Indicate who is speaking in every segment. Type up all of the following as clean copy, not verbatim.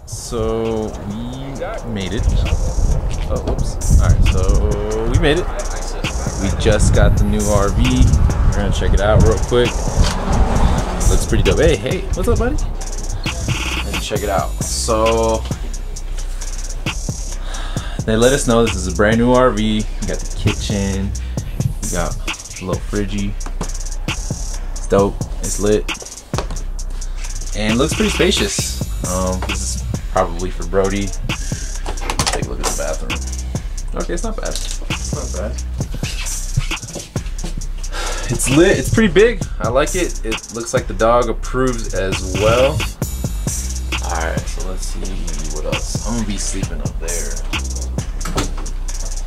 Speaker 1: So we made it. Oh, whoops. All right, so we made it. We just got the new RV. We're gonna check it out real quick. Looks pretty dope. Hey, what's up, buddy? Let's check it out. So they let us know this is a brand new RV. We got the kitchen. We got a little fridgey. It's dope. It's lit. And looks pretty spacious. This is probably for Brodie. Take a look at the bathroom. Okay, it's not bad. It's not bad. It's lit. It's pretty big. I like it. It looks like the dog approves as well. Alright, so let's see what else. I'm gonna be sleeping up there.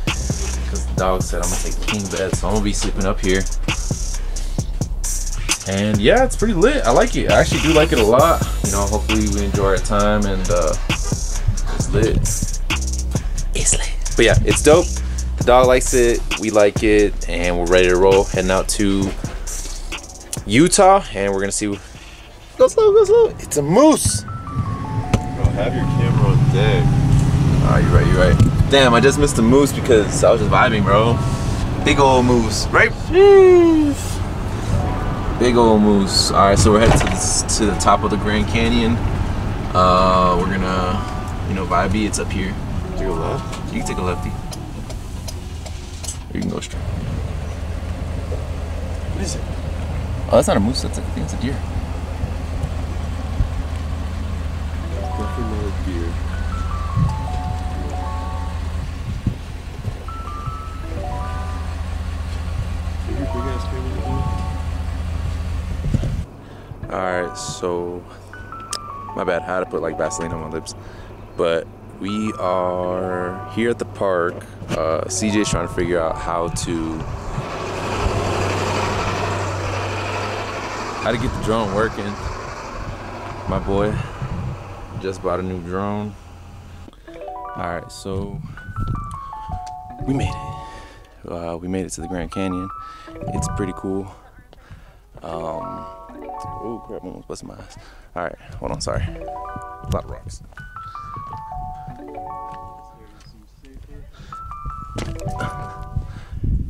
Speaker 1: Because the dog said I'm gonna take king bed, so I'm gonna be sleeping up here. And yeah, it's pretty lit. I like it. I actually do like it a lot. You know, hopefully we enjoy our time, and it's lit. It's lit. But yeah, it's dope. The dog likes it, we like it, and we're ready to roll. Heading out to Utah, and we're gonna see. Go slow, go slow. It's a moose.
Speaker 2: Bro, have your camera on deck.
Speaker 1: Oh, you're right, you're right. Damn, I just missed the moose because I was just vibing, bro. Big old moose, right? Big old moose. All right, so we're headed to the top of the Grand Canyon. We're gonna, you know, vibey. It's up here.
Speaker 2: Take a left.
Speaker 1: You can take a lefty. Or you can go straight.
Speaker 2: What is it?
Speaker 1: Oh, that's not a moose. I think it's a deer.
Speaker 2: Definitely not a deer. Big ass camera.
Speaker 1: Alright, so my bad, I had to put like Vaseline on my lips. But we are here at the park. CJ's trying to figure out how to get the drone working. My boy just bought a new drone. Alright, so we made it. We made it to the Grand Canyon. It's pretty cool. Oh crap, I almost busted my ass. Alright, hold on, sorry. A lot of rocks.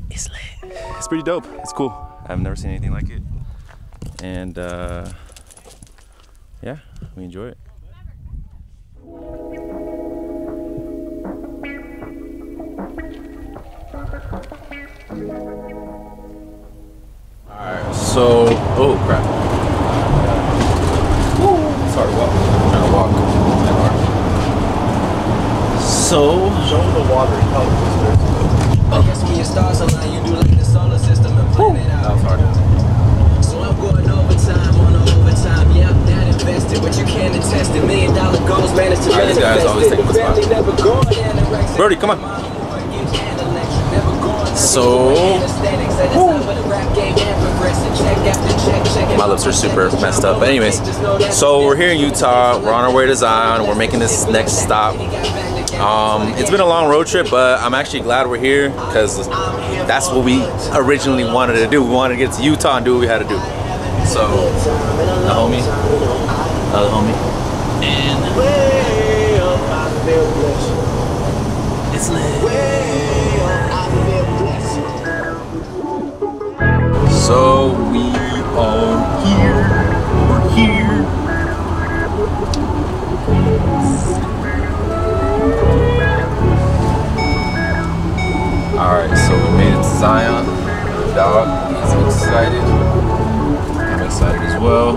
Speaker 1: It's lit. It's pretty dope. It's cool. I've never seen anything like it. And yeah, we enjoy it. Alright, so, oh crap. It's hard to walk. I'm trying to walk. So,
Speaker 2: Show them the water.
Speaker 3: I guess when your stars align, you do like the solar system and plan it out.
Speaker 1: that was hard.
Speaker 3: So I'm going overtime on overtime. Yeah, I'm that invested, but you can't attest it. $1 million goals managed to
Speaker 1: Alright, this guy's always taking the spot. Brodie, come on. So, my lips are super messed up. But anyways, so we're here in Utah. We're on our way to Zion. We're making this next stop. It's been a long road trip, but I'm actually glad we're here because that's what we originally wanted to do. We wanted to get to Utah and do what we had to do. So, the homie, another homie, and it's lit. So we are here. We're here. Alright, so we made it to Zion. The dog is excited. I'm excited as well.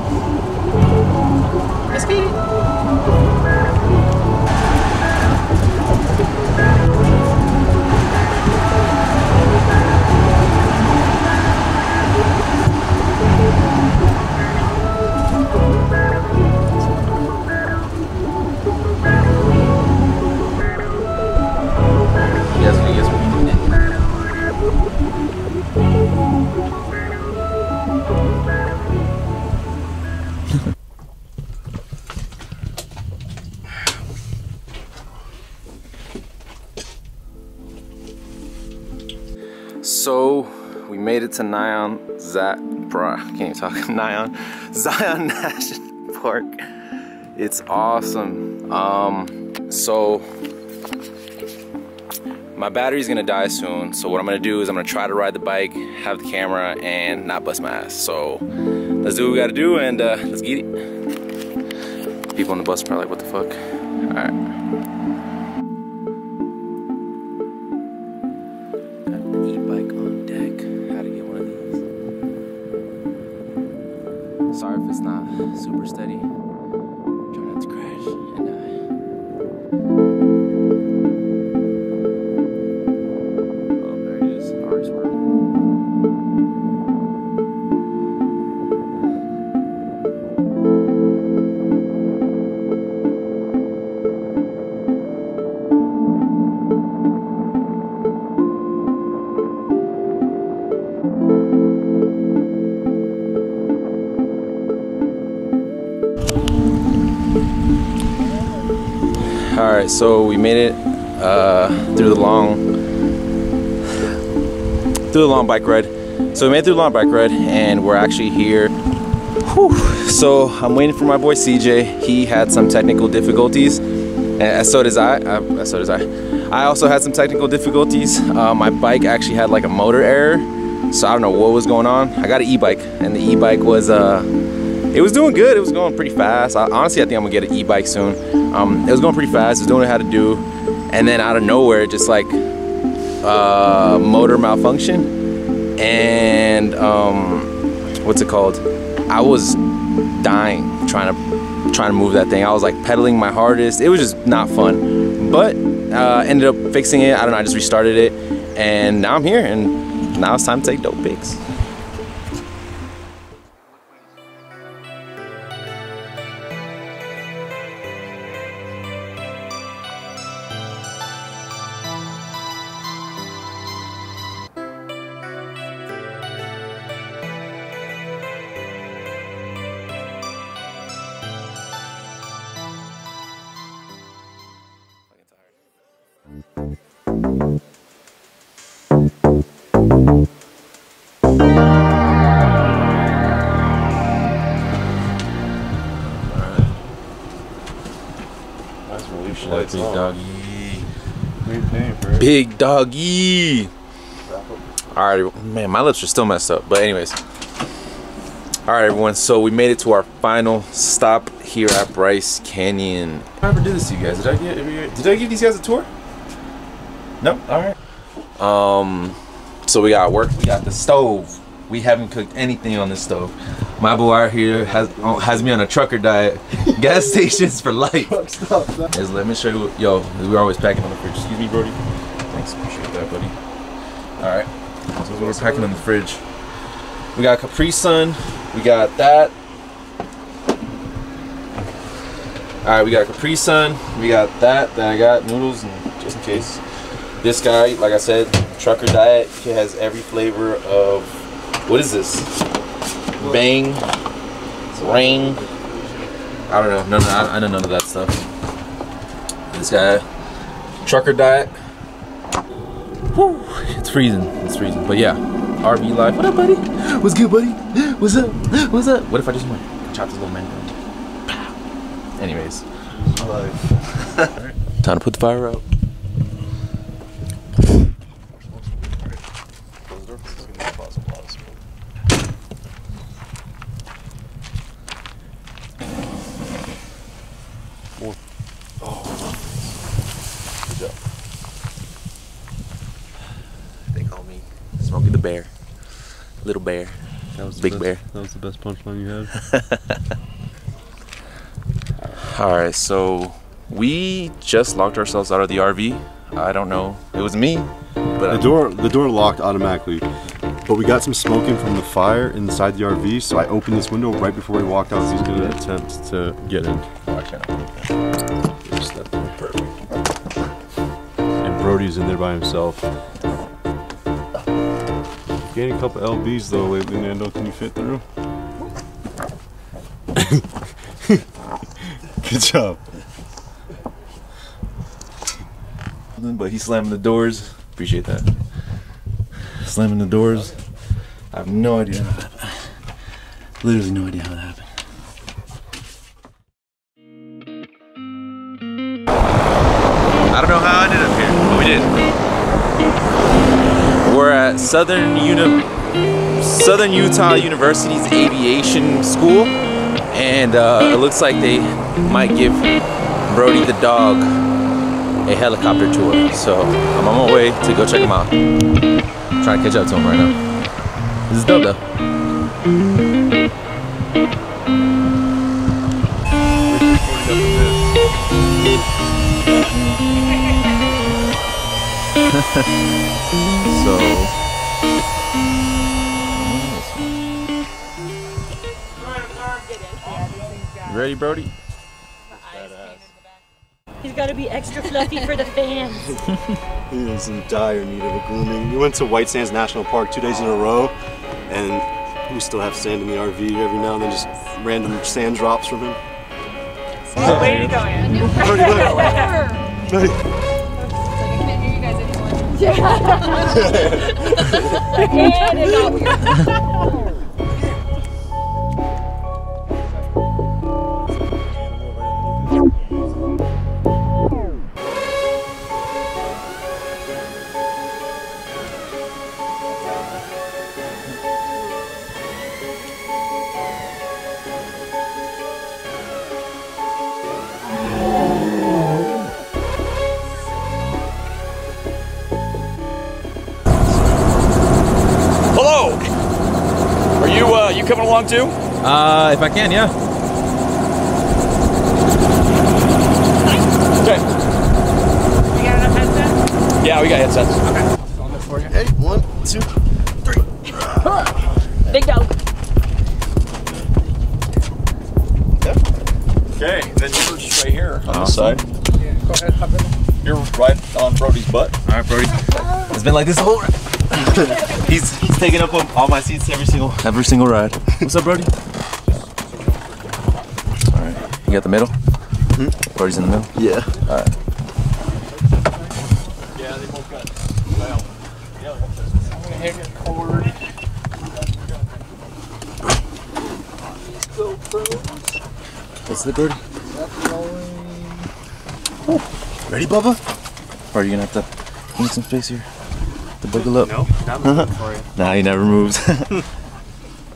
Speaker 1: Let's get it. So we made it to Zion National Park. It's awesome. So my battery's gonna die soon, so what I'm gonna do is I'm gonna try to ride the bike, have the camera, and not bust my ass. So let's do what we gotta do, and let's get it. People on the bus are probably like, what the fuck? All right. Got an e-bike on deck. How to get one of these. Sorry if it's not super steady. Try not to crash and die. Alright, so we made it through the long bike ride. So we made it through the long bike ride, and we're actually here. Whew. So I'm waiting for my boy CJ. He had some technical difficulties, and so does I. I also had some technical difficulties. My bike actually had like a motor error, so I don't know what was going on. I got an e-bike, and the e-bike was it was doing good. It was going pretty fast. Honestly, I think I'm gonna get an e-bike soon. It was going pretty fast. It was doing what it had to do, and then out of nowhere, just like motor malfunction, and what's it called? I was dying trying to move that thing. I was like pedaling my hardest. It was just not fun, but ended up fixing it. I don't know. I just restarted it, and now I'm here, and now it's time to take dope pics. Big doggy. Big doggy. Alright, man, my lips are still messed up. But anyways. Alright, everyone. So we made it to our final stop here at Bryce Canyon. I never did this to you guys. Did I give these guys a tour? Nope. Alright. So we got work. We got the stove. We haven't cooked anything on this stove. My boy out here has me on a trucker diet. Gas stations for life. Let me show you. Yo, we're always packing on the fridge. Excuse me, Brodie. Thanks, appreciate that, buddy. All right, so we're packing on the fridge. We got Capri Sun. We got that. All right, we got Capri Sun. We got that. Then I got noodles, and just in case. This guy, like I said, trucker diet. He has every flavor of. What is this? Bang, Ring. I don't know. I know none of that stuff. This guy, trucker diet. Whew, it's freezing. It's freezing. But yeah, RV life. What up, buddy? What's good, buddy? What's up? What's up? What if I just went chop this little man down? Anyways, time to put the fire out. They call me Smokey the Bear. Little bear.
Speaker 2: That was
Speaker 1: Big bear.
Speaker 2: That was the best punchline you had.
Speaker 1: Alright, so we just locked ourselves out of the RV. I don't know. It was me. But
Speaker 2: the door locked automatically. But we got some smoking from the fire inside the RV, so I opened this window right before we walked out. He's gonna attempt to get in.
Speaker 1: Perfect.
Speaker 2: And Brodie's in there by himself. Gained a couple LBs though lately, Nando. Can you fit through? Good job.
Speaker 1: But he's slamming the doors. Appreciate that. Slamming the doors. I have no idea how that happened. Literally no idea how that happened. I don't know how I ended up here, but we did. We're at Southern Utah University's aviation school, and it looks like they might give Brodie the dog a helicopter tour. So I'm on my way to go check him out. I'm trying to catch up to him right now. This is dope though. So you ready, Brodie?
Speaker 4: He's got to be extra fluffy for the fans.
Speaker 2: He is in dire need of a grooming. We went to White Sands National Park 2 days in a row, and we still have sand in the RV every now and then, just random sand drops from him.
Speaker 4: Oh, way to go, Ann. And it got weird.
Speaker 5: You coming along too?
Speaker 1: If I can, yeah.
Speaker 5: Okay.
Speaker 4: You got enough headsets?
Speaker 5: Yeah, we got headsets.
Speaker 4: Okay.
Speaker 5: On there for you.
Speaker 2: Hey, 1, 2, 3.
Speaker 4: Big dog.
Speaker 5: Okay, then you're just right here on the side. Yeah, go ahead, hop in. You're right on Brodie's butt.
Speaker 1: All right, Brodie. It's been like this the whole ride. he's taking up all my seats every single ride. What's up, Brodie? All right, you got the middle. Brodie's in the middle.
Speaker 2: Yeah.
Speaker 1: All right.
Speaker 5: Yeah, they both got. Well, yeah. I'm gonna hang your cord.
Speaker 1: What's the Brodie?
Speaker 2: Ready, Bubba?
Speaker 1: Or are you gonna have to need some space here to buckle up?
Speaker 6: Nope, not moving for you.
Speaker 1: Nah, he never moves.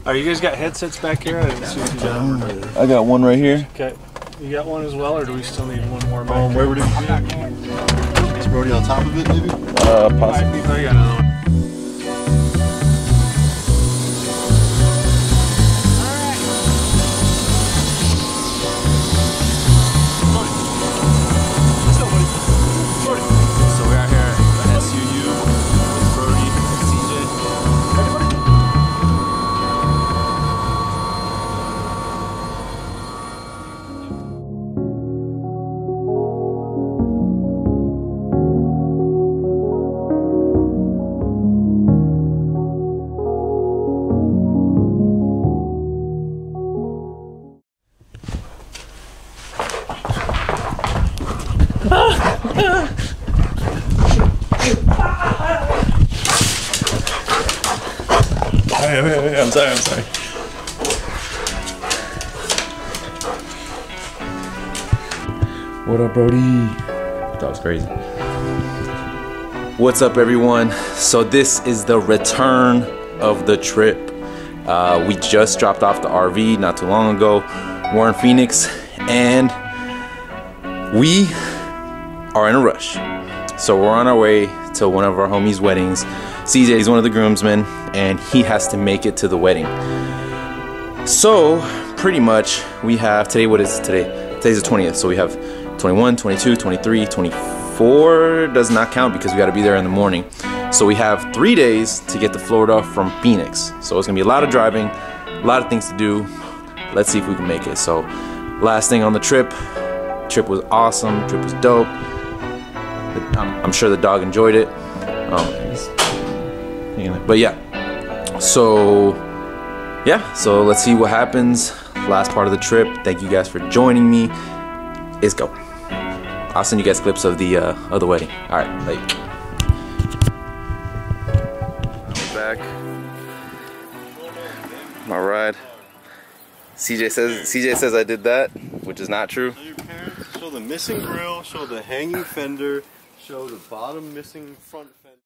Speaker 6: Oh, you guys got headsets back here? I didn't see what you got.
Speaker 1: I got one right here.
Speaker 6: Okay. You got one as well, or do we still need one more back here?
Speaker 2: Where would it be? Is Brodie on top of it, maybe?
Speaker 1: Possibly.
Speaker 6: Oh, you got another one.
Speaker 1: So we're out here at SUU with Brodie and CJ. I'm sorry. What up, Brodie? That was crazy. What's up, everyone? So this is the return of the trip. We just dropped off the RV not too long ago. We're in Phoenix, and we are in a rush. So we're on our way to one of our homies' weddings. CJ is one of the groomsmen, and he has to make it to the wedding. So pretty much we have today. What is today? Today's the 20th. So we have 21, 22, 23, 24 does not count because we got to be there in the morning. So we have 3 days to get to Florida from Phoenix. So it's gonna be a lot of driving, a lot of things to do. Let's see if we can make it. So last thing on the trip was awesome. Trip was dope. I'm sure the dog enjoyed it. But yeah, so let's see what happens. Last part of the trip. Thank you guys for joining me. Let's go. I'll send you guys clips of the wedding. All right, bye. I'm back. My ride. CJ says I did that, which is not true.
Speaker 2: Your parents Show the missing grill, show the hanging fender, show the bottom missing front fender.